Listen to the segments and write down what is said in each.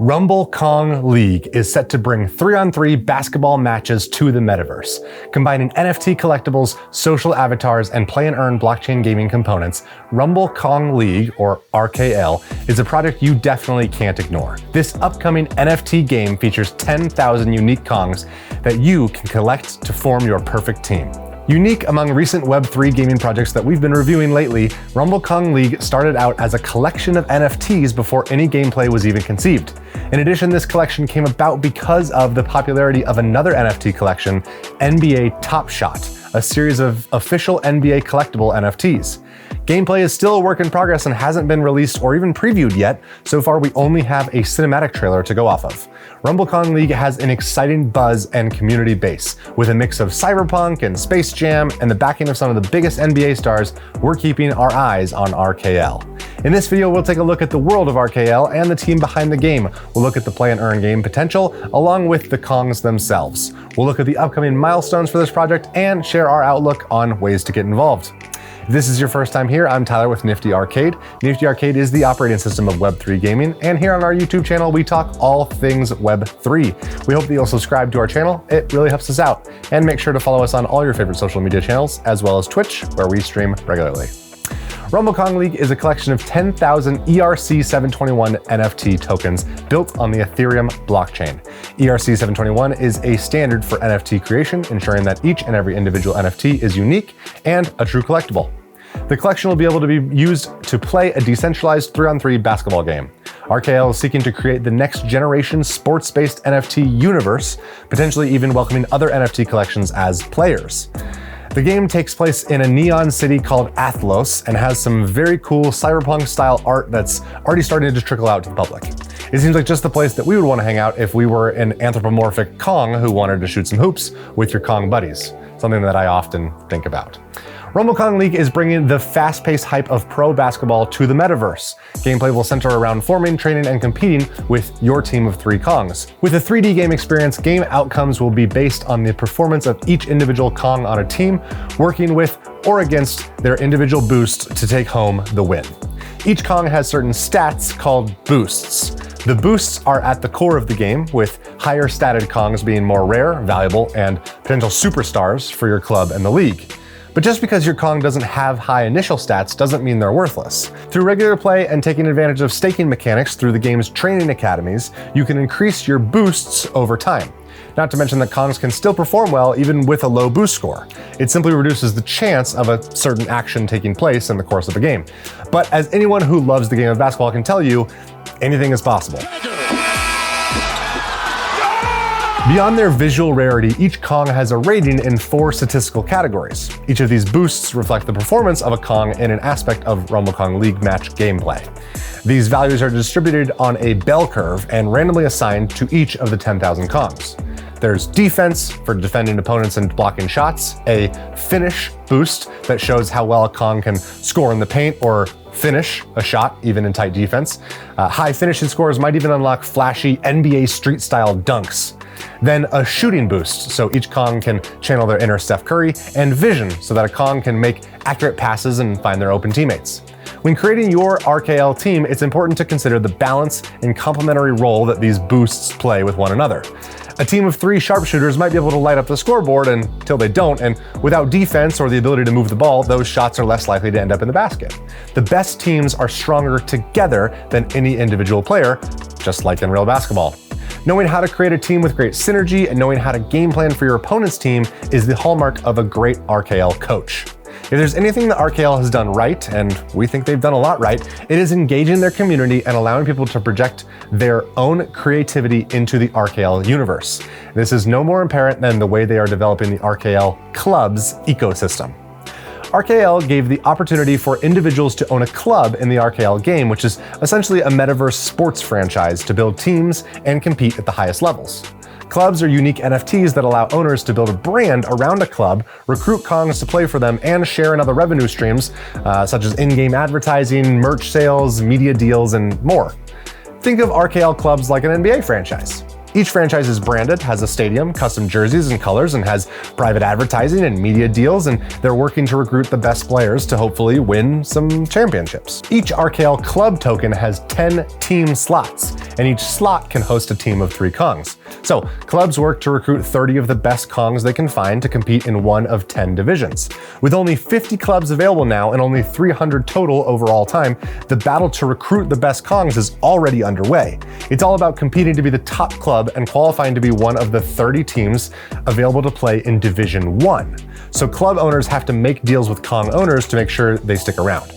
Rumble Kong League is set to bring 3-on-3 basketball matches to the Metaverse. Combining NFT collectibles, social avatars, and play-and-earn blockchain gaming components, Rumble Kong League, or RKL, is a project you definitely can't ignore. This upcoming NFT game features 10,000 unique Kongs that you can collect to form your perfect team. Unique among recent Web3 gaming projects that we've been reviewing lately, Rumble Kong League started out as a collection of NFTs before any gameplay was even conceived. In addition, this collection came about because of the popularity of another NFT collection, NBA Top Shot, a series of official NBA collectible NFTs. Gameplay is still a work in progress and hasn't been released or even previewed yet. So far, we only have a cinematic trailer to go off of. Rumble Kong League has an exciting buzz and community base. With a mix of cyberpunk and Space Jam and the backing of some of the biggest NBA stars, we're keeping our eyes on RKL. In this video, we'll take a look at the world of RKL and the team behind the game. We'll look at the play and earn game potential, along with the Kongs themselves. We'll look at the upcoming milestones for this project and share our outlook on ways to get involved. If this is your first time here, I'm Tyler with Nifty Arcade. Nifty Arcade is the operating system of Web3 gaming, and here on our YouTube channel, we talk all things Web3. We hope that you'll subscribe to our channel. It really helps us out. And make sure to follow us on all your favorite social media channels, as well as Twitch, where we stream regularly. Rumble Kong League is a collection of 10,000 ERC721 NFT tokens built on the Ethereum blockchain. ERC721 is a standard for NFT creation, ensuring that each and every individual NFT is unique and a true collectible. The collection will be able to be used to play a decentralized 3-on-3 basketball game. RKL is seeking to create the next generation sports-based NFT universe, potentially even welcoming other NFT collections as players. The game takes place in a neon city called Athlos and has some very cool cyberpunk-style art that's already starting to trickle out to the public. It seems like just the place that we would want to hang out if we were an anthropomorphic Kong who wanted to shoot some hoops with your Kong buddies, something that I often think about. Rumble Kong League is bringing the fast-paced hype of pro basketball to the Metaverse. Gameplay will center around forming, training, and competing with your team of 3 Kongs. With a 3D game experience, game outcomes will be based on the performance of each individual Kong on a team, working with or against their individual boost to take home the win. Each Kong has certain stats called boosts. The boosts are at the core of the game, with higher statted Kongs being more rare, valuable, and potential superstars for your club and the league. But just because your Kong doesn't have high initial stats doesn't mean they're worthless. Through regular play and taking advantage of staking mechanics through the game's training academies, you can increase your boosts over time. Not to mention that Kongs can still perform well even with a low boost score. It simply reduces the chance of a certain action taking place in the course of a game. But as anyone who loves the game of basketball can tell you, anything is possible. Beyond their visual rarity, each Kong has a rating in 4 statistical categories. Each of these boosts reflect the performance of a Kong in an aspect of Rumble Kong League match gameplay. These values are distributed on a bell curve and randomly assigned to each of the 10,000 Kongs. There's defense for defending opponents and blocking shots, a finish boost that shows how well a Kong can score in the paint or finish a shot, even in tight defense. High finishing scores might even unlock flashy NBA street-style dunks. Then a shooting boost, so each Kong can channel their inner Steph Curry, and vision, so that a Kong can make accurate passes and find their open teammates. When creating your RKL team, it's important to consider the balance and complementary role that these boosts play with one another. A team of 3 sharpshooters might be able to light up the scoreboard until they don't, and without defense or the ability to move the ball, those shots are less likely to end up in the basket. The best teams are stronger together than any individual player, just like in real basketball. Knowing how to create a team with great synergy and knowing how to game plan for your opponent's team is the hallmark of a great RKL coach. If there's anything that RKL has done right, and we think they've done a lot right, it is engaging their community and allowing people to project their own creativity into the RKL universe. This is no more apparent than the way they are developing the RKL Clubs ecosystem. RKL gave the opportunity for individuals to own a club in the RKL game, which is essentially a Metaverse sports franchise to build teams and compete at the highest levels. Clubs are unique NFTs that allow owners to build a brand around a club, recruit Kongs to play for them, and share in other revenue streams, such as in-game advertising, merch sales, media deals, and more. Think of RKL Clubs like an NBA franchise. Each franchise is branded, has a stadium, custom jerseys and colors, and has private advertising and media deals, and they're working to recruit the best players to hopefully win some championships. Each RKL Club token has 10 team slots, and each slot can host a team of 3 Kongs. So, clubs work to recruit 30 of the best Kongs they can find to compete in one of 10 divisions. With only 50 clubs available now and only 300 total overall time, the battle to recruit the best Kongs is already underway. It's all about competing to be the top club and qualifying to be one of the 30 teams available to play in Division 1. So club owners have to make deals with Kong owners to make sure they stick around.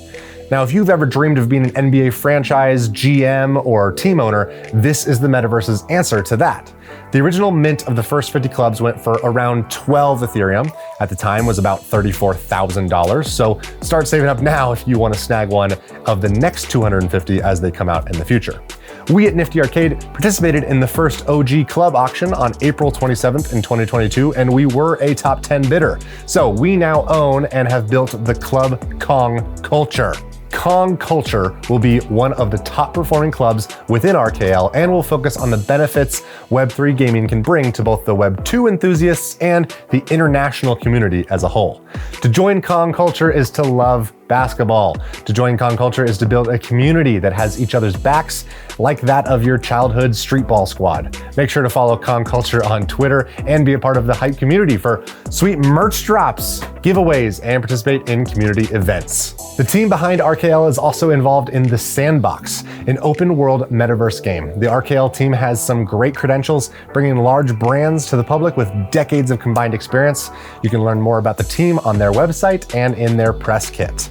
Now, if you've ever dreamed of being an NBA franchise, GM, or team owner, this is the Metaverse's answer to that. The original mint of the first 50 clubs went for around 12 Ethereum. At the time was about $34,000. So start saving up now if you want to snag one of the next 250 as they come out in the future. We at Nifty Arcade participated in the first OG club auction on April 27th in 2022, and we were a top 10 bidder. So we now own and have built the Club Kong culture. Kong culture will be one of the top performing clubs within RKL and will focus on the benefits Web3 gaming can bring to both the Web2 enthusiasts and the international community as a whole. To join Kong culture is to love basketball. To join Kong culture is to build a community that has each other's backs, like that of your childhood street ball squad. Make sure to follow Kong culture on Twitter and be a part of the hype community for sweet merch drops, giveaways, and participate in community events. The team behind RKL is also involved in The Sandbox, an open world metaverse game. The RKL team has some great credentials, bringing large brands to the public with decades of combined experience. You can learn more about the team on their website and in their press kit.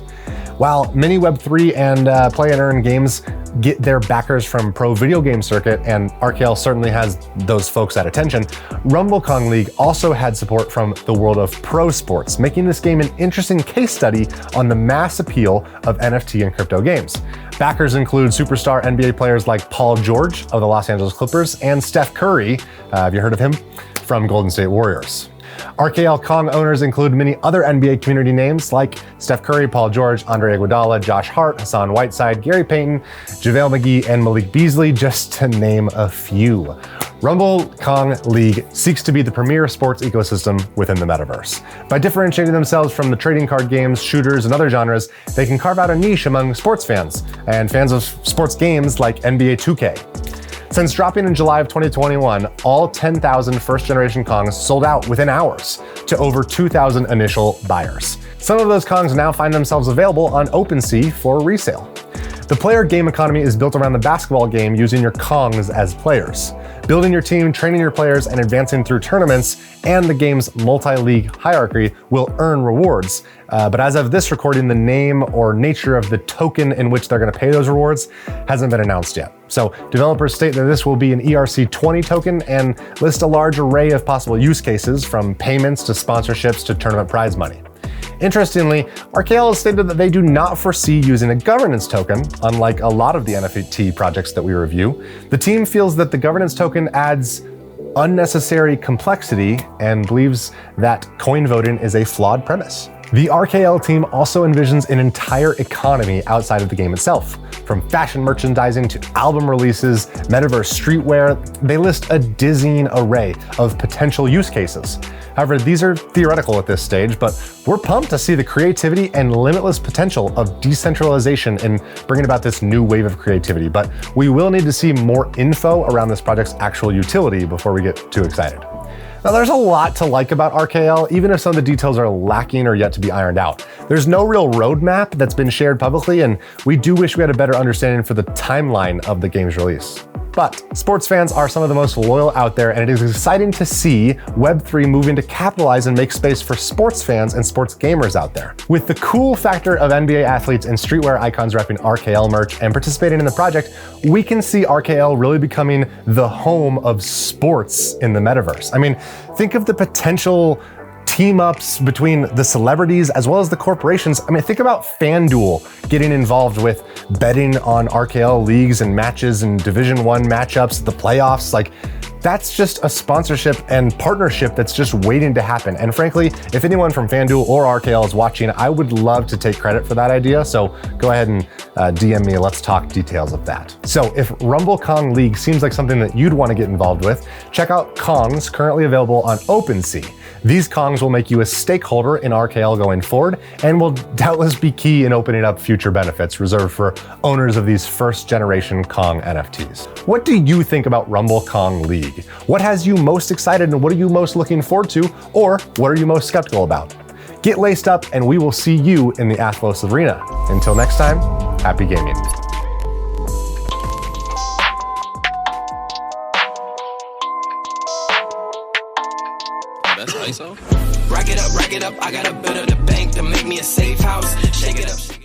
While many Web3 and play and earn games get their backers from pro video game circuit, and RKL certainly has those folks at attention, Rumble Kong League also had support from the world of pro sports, making this game an interesting case study on the mass appeal of NFT and crypto games. Backers include superstar NBA players like Paul George of the Los Angeles Clippers and Steph Curry, have you heard of him, from Golden State Warriors. RKL Kong owners include many other NBA community names like Steph Curry, Paul George, Andre Iguodala, Josh Hart, Hassan Whiteside, Gary Payton, JaVale McGee, and Malik Beasley, just to name a few. Rumble Kong League seeks to be the premier sports ecosystem within the metaverse. By differentiating themselves from the trading card games, shooters, and other genres, they can carve out a niche among sports fans and fans of sports games like NBA 2K. Since dropping in July of 2021, all 10,000 first-generation Kongs sold out within hours to over 2,000 initial buyers. Some of those Kongs now find themselves available on OpenSea for resale. The player game economy is built around the basketball game using your Kongs as players. Building your team, training your players, and advancing through tournaments and the game's multi-league hierarchy will earn rewards. But as of this recording, the name or nature of the token in which they're going to pay those rewards hasn't been announced yet. So developers state that this will be an ERC20 token and list a large array of possible use cases, from payments to sponsorships to tournament prize money. Interestingly, RKL has stated that they do not foresee using a governance token, unlike a lot of the NFT projects that we review. The team feels that the governance token adds unnecessary complexity and believes that coin voting is a flawed premise. The RKL team also envisions an entire economy outside of the game itself. From fashion merchandising to album releases, metaverse streetwear, they list a dizzying array of potential use cases. However, these are theoretical at this stage, but we're pumped to see the creativity and limitless potential of decentralization in bringing about this new wave of creativity. But we will need to see more info around this project's actual utility before we get too excited. Now, there's a lot to like about RKL, even if some of the details are lacking or yet to be ironed out. There's no real roadmap that's been shared publicly, and we do wish we had a better understanding for the timeline of the game's release. But sports fans are some of the most loyal out there, and it is exciting to see Web3 moving to capitalize and make space for sports fans and sports gamers out there. With the cool factor of NBA athletes and streetwear icons repping RKL merch and participating in the project, we can see RKL really becoming the home of sports in the metaverse. I mean, think of the potential team-ups between the celebrities as well as the corporations. I mean, think about FanDuel getting involved with betting on RKL leagues and matches and Division I matchups, the playoffs. Like, that's just a sponsorship and partnership that's just waiting to happen. And frankly, if anyone from FanDuel or RKL is watching, I would love to take credit for that idea. So go ahead and DM me, let's talk details of that. So if Rumble Kong League seems like something that you'd want to get involved with, check out Kongs currently available on OpenSea. These Kongs will make you a stakeholder in RKL going forward and will doubtless be key in opening up future benefits reserved for owners of these first generation Kong NFTs. What do you think about Rumble Kong League? What has you most excited and what are you most looking forward to, or what are you most skeptical about? Get laced up and we will see you in the Athlos arena. Until next time, happy gaming. That's ISO. Rack it up, I gotta build up the bank to make me a safe house. Shake it up.